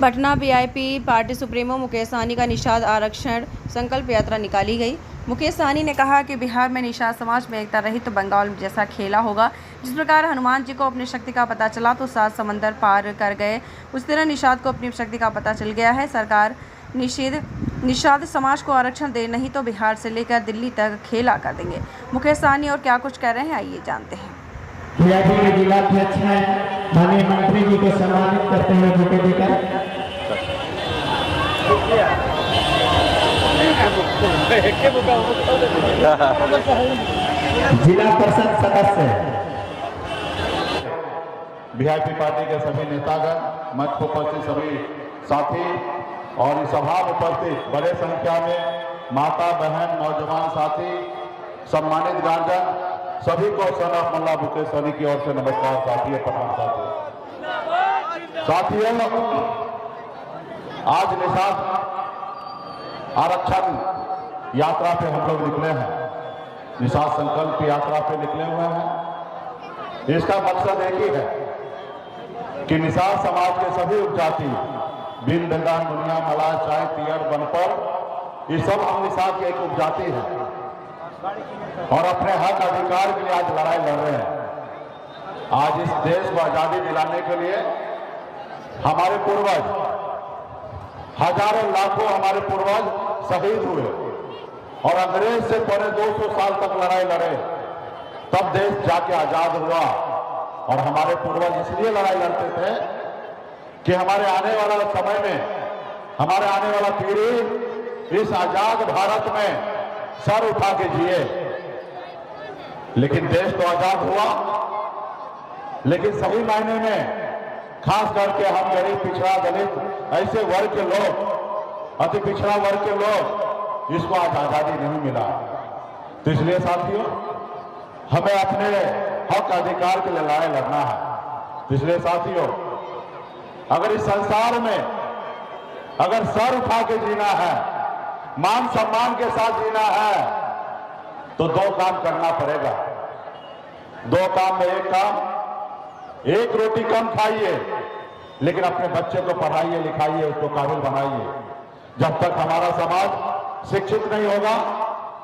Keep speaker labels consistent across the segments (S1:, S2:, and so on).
S1: Patna VIP party supremo Mukesh Sahani का निषाद आरक्षण संकल्प यात्रा निकाली गई। मुकेश सहनी ने कहा कि बिहार में निषाद समाज में एकता रही तो बंगाल जैसा खेला होगा। जिस प्रकार हनुमान जी को अपनी शक्ति का पता चला तो 7 समंदर पार कर गए, उस तरह निषाद को अपनी शक्ति का पता चल गया है। सरकार निषाद समाज को आरक्षण दे, नहीं तो बिहार से लेकर दिल्ली तक खेला कर देंगे। मुकेश सहनी और क्या कुछ कह रहे हैं, आइए जानते हैं।
S2: जिलाध्यक्ष हैं माननीय मंत्री जी को सम्मानित करते हुए बुके देकर जिला परिषद सदस्य
S3: वीआईपी पार्टी के सभी नेतागण, मंच पर उपस्थित सभी साथी और इस सभा में उपस्थित बड़े संख्या में माता बहन नौजवान साथी सम्मानित गार्जियन सभी को सन ऑफ मल्ला मुकेश सहनी की ओर से नमस्कार। साथियों प्रणाम साथियों, आज निषाद आरक्षण यात्रा पे हम लोग निकले हैं, निषाद संकल्प यात्रा पे निकले हुए हैं। इसका मकसद एक ही है कि निषाद समाज के सभी उपजाति बिन दंगान दुनिया मलाह चाय तियर बनपर, ये सब हम निषाद के एक उपजाति है और अपने हक अधिकार के लिए आज लड़ाई लड़ रहे हैं। आज इस देश को आजादी दिलाने के लिए हमारे पूर्वज, हजारों लाखों हमारे पूर्वज शहीद हुए और अंग्रेज से पौने 200 साल तक लड़ाई लड़े, तब देश जाके आजाद हुआ। और हमारे पूर्वज इसलिए लड़ाई लड़ते थे कि हमारे आने वाला समय में, हमारे आने वाला पीढ़ी इस आजाद भारत में सर उठा के जिए। लेकिन देश तो आजाद हुआ, लेकिन सही मायने में खास करके हम गरीब पिछड़ा दलित ऐसे वर्ग के लोग, अति पिछड़ा वर्ग के लोग, इसको आज आजादी नहीं मिला। तो इसलिए साथियों, हमें अपने हक अधिकार के लिए लड़ाई लड़ना है। तो इसलिए साथियों, अगर इस संसार में अगर सर उठा के जीना है, मान सम्मान के साथ जीना है, तो 2 काम करना पड़ेगा। 2 काम में एक काम, एक रोटी कम खाइए लेकिन अपने बच्चे को पढ़ाइए लिखाइए, उसको काबिल बनाइए। जब तक हमारा समाज शिक्षित नहीं होगा,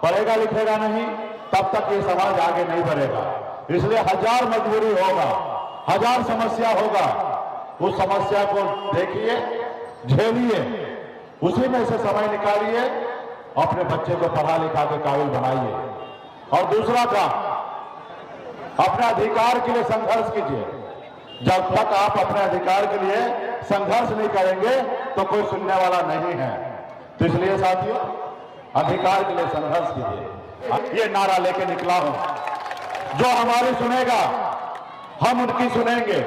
S3: पढ़ेगा लिखेगा नहीं, तब तक ये समाज आगे नहीं बढ़ेगा। इसलिए 1000 मजबूरी होगा, 1000 समस्या होगा, उस समस्या को देखिए, झेलिए, उसी में से समय निकालिए, अपने बच्चे को पढ़ा लिखा के काबिल बनाइए। और दूसरा काम, अपने अधिकार के लिए संघर्ष कीजिए। जब तक आप अपने अधिकार के लिए संघर्ष नहीं करेंगे तो कोई सुनने वाला नहीं है। तो इसलिए साथियों, अधिकार के लिए संघर्ष कीजिए। ये नारा लेके निकला हूं, जो हमारी सुनेगा हम उनकी सुनेंगे,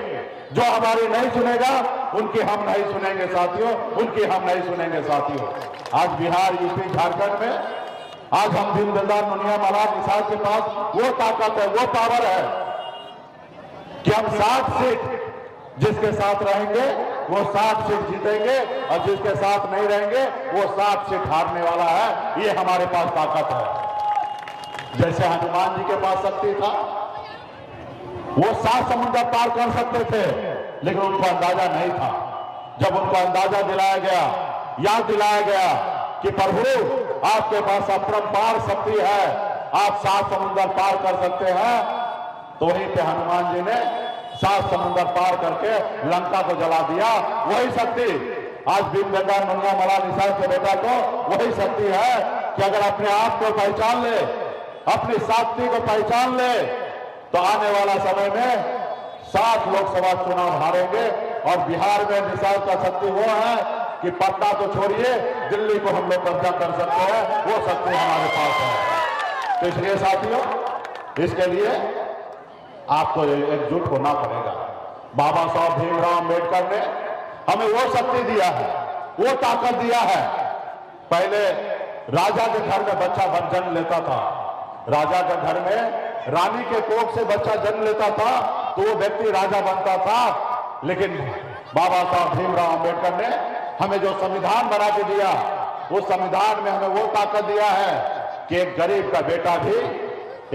S3: जो हमारी नहीं सुनेगा उनकी हम नहीं सुनेंगे साथियों, उनकी हम नहीं सुनेंगे साथियों। आज बिहार, यूपी, झारखंड में आज हम दीन दयाल दुनिया मलाह निषाद के पास वो ताकत है, वो पावर है कि हम 60 सीट जिसके साथ रहेंगे वो 60 सीट जीतेंगे और जिसके साथ नहीं रहेंगे वो 60 सीट हारने वाला है। ये हमारे पास ताकत है। जैसे हनुमान जी के पास शक्ति था, वो 7 समुद्र पार कर सकते थे, लेकिन उनको अंदाजा नहीं था। जब उनको अंदाजा दिलाया गया, याद दिलाया गया कि प्रभु आपके पास अपरंपार शक्ति है, आप 7 समुद्र पार कर सकते हैं, तो वहीं पे हनुमान जी ने 7 समुद्र पार करके लंका को जला दिया। वही शक्ति आज बिन दंगान दुनिया मलाह निषाद के बेटा को वही शक्ति है कि अगर अपने आप को पहचान ले, अपनी शक्ति को पहचान ले, तो आने वाला समय में 7 लोकसभा चुनाव हारेंगे। और बिहार में निषाद का शक्ति वो है कि पटना तो छोड़िए, दिल्ली को हम लोग कब्जा कर सकते हैं, वो शक्ति हमारे पास है। तो इसलिए साथियों, इसके लिए आपको एकजुट होना पड़ेगा। बाबा साहब भीमराव अम्बेडकर ने हमें वो शक्ति दिया है, वो ताकत दिया है। पहले राजा के घर में बच्चा जन्म लेता था, राजा के घर में रानी के कोख से बच्चा जन्म लेता था तो वो व्यक्ति राजा बनता था। लेकिन बाबा साहब भीमराव अम्बेडकर ने हमें जो संविधान बना के दिया, उस संविधान में हमें वो ताकत दिया है कि एक गरीब का बेटा भी,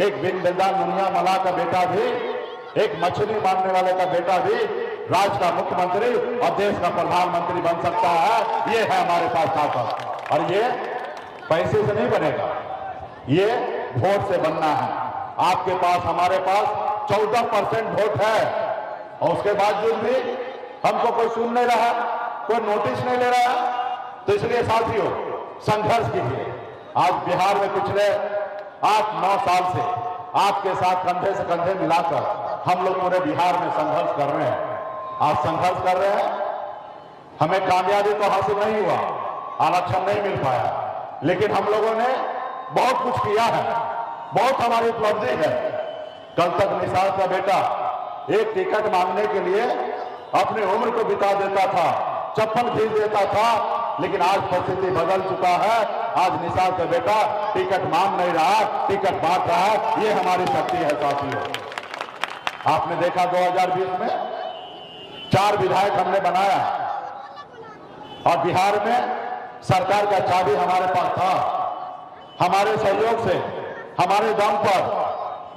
S3: एक बिन दंगान दुनिया मलाह का बेटा भी, एक मछली मारने वाले का बेटा भी राज्य का मुख्यमंत्री और देश का प्रधानमंत्री बन सकता है। ये है हमारे पास ताकत, और ये पैसे से नहीं बनेगा, ये वोट से बनना है। आपके पास, हमारे पास 14% वोट है, और उसके बावजूद भी हमको कोई सुन नहीं रहा, कोई नोटिस नहीं ले रहा। तो इसलिए साथियों, संघर्ष कीजिए। आज बिहार में पिछले 8-9 साल से आपके साथ कंधे से कंधे मिलाकर हम लोग पूरे बिहार में संघर्ष कर रहे हैं। आज संघर्ष कर रहे हैं, हमें कामयाबी तो हासिल नहीं हुआ, आरक्षण नहीं मिल पाया, लेकिन हम लोगों ने बहुत कुछ किया है, बहुत हमारी उपलब्धि है। कल तक निषाद का बेटा एक टिकट मांगने के लिए अपनी उम्र को बिता देता था, चप्पल खींच देता था, लेकिन आज परिस्थिति बदल चुका है। आज निषाद का बेटा टिकट मांग नहीं रहा, टिकट बांट रहा है। ये हमारी शक्ति है साथियों। आपने देखा 2020 में 4 विधायक हमने बनाया, और बिहार में सरकार का चाबी हमारे पास था। हमारे सहयोग से, हमारे दम पर,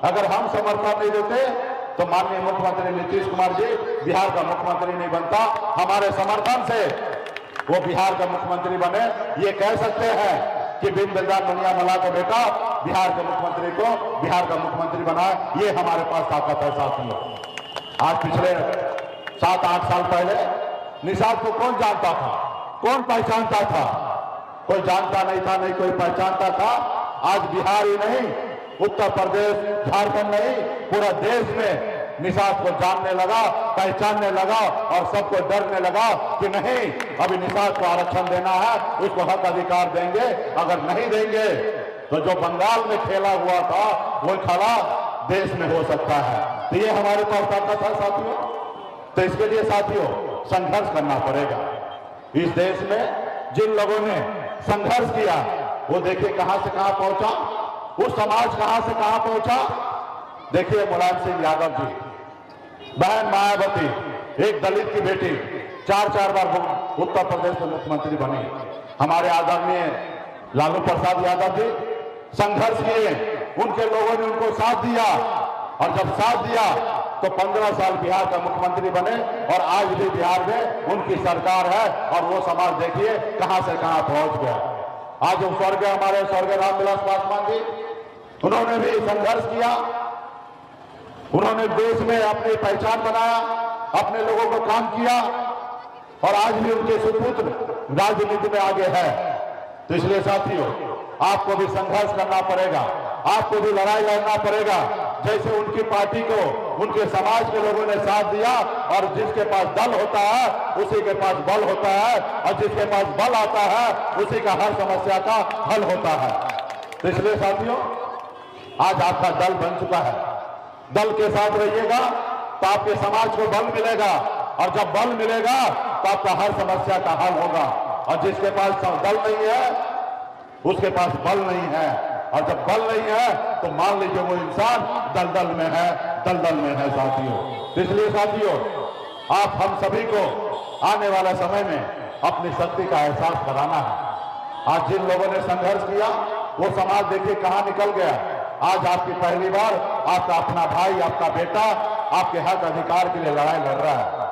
S3: अगर हम समर्थन नहीं देते तो माननीय मुख्यमंत्री नीतीश कुमार जी बिहार का मुख्यमंत्री नहीं बनता। हमारे समर्थन से वो बिहार का मुख्यमंत्री बने। ये कह सकते हैं कि बिन बिल्दार दुनिया मला का बेटा बिहार के मुख्यमंत्री को बिहार का मुख्यमंत्री बनाए। ये हमारे पास ताकत है साथियों। आज पिछले 7-8 साल पहले निषाद को कौन जानता था, कौन पहचानता था? कोई जानता नहीं था, नहीं कोई पहचानता था। आज बिहार ही नहीं, उत्तर प्रदेश, झारखंड नहीं, पूरा देश में निषाद को जानने लगा, पहचानने लगा, और सबको डरने लगा कि नहीं, अभी निषाद को आरक्षण देना है, उसको हक अधिकार देंगे। अगर नहीं देंगे तो जो बंगाल में खेला हुआ था वो खेला देश में हो सकता है। तो ये हमारे पास ताकत है साथियों। तो इसके लिए साथियों संघर्ष करना पड़ेगा। इस देश में जिन लोगों ने संघर्ष किया वो देखिए कहां से कहां पहुंचा, वो समाज कहां से कहां पहुंचा। देखिए मुलायम सिंह यादव जी, बहन मायावती, एक दलित की बेटी, 4-4 बार उत्तर प्रदेश में मुख्यमंत्री बनी। हमारे आदरणीय लालू प्रसाद यादव जी संघर्ष किए, उनके लोगों ने उनको साथ दिया, और जब साथ दिया तो 15 साल बिहार का मुख्यमंत्री बने, और आज भी बिहार में उनकी सरकार है। और वो समाज देखिए कहां से कहां पहुंच गया। आज वो हमारे स्वर्गीय रामविलास पासवान जी, उन्होंने भी संघर्ष किया, उन्होंने देश में अपनी पहचान बनाया, अपने लोगों को काम किया, और आज भी उनके सुपुत्र राजनीति में आगे है। तो इसलिए साथियों आपको भी संघर्ष करना पड़ेगा, आपको भी लड़ाई लड़ना पड़ेगा। जैसे उनकी पार्टी को उनके समाज के लोगों ने साथ दिया, और जिसके पास दल होता है उसी के पास बल होता है, और जिसके पास बल आता है उसी का हर समस्या का हल होता है। तो इसलिए साथियों आज आपका दल बन चुका है, दल के साथ रहिएगा तो आपके समाज को बल मिलेगा, और जब बल मिलेगा तो आपका हर समस्या का हल होगा। और जिसके पास दल नहीं है उसके पास बल नहीं है, और जब बल नहीं है तो मान लीजिए वो इंसान दलदल में है, दलदल में है साथियों। इसलिए साथियों आप हम सभी को आने वाला समय में अपनी शक्ति का एहसास कराना है। आज जिन लोगों ने संघर्ष किया वो समाज देखिए कहां निकल गया। आज आपकी पहली बार आपका अपना भाई, आपका बेटा आपके हक अधिकार के लिए लड़ाई लड़ रहा है।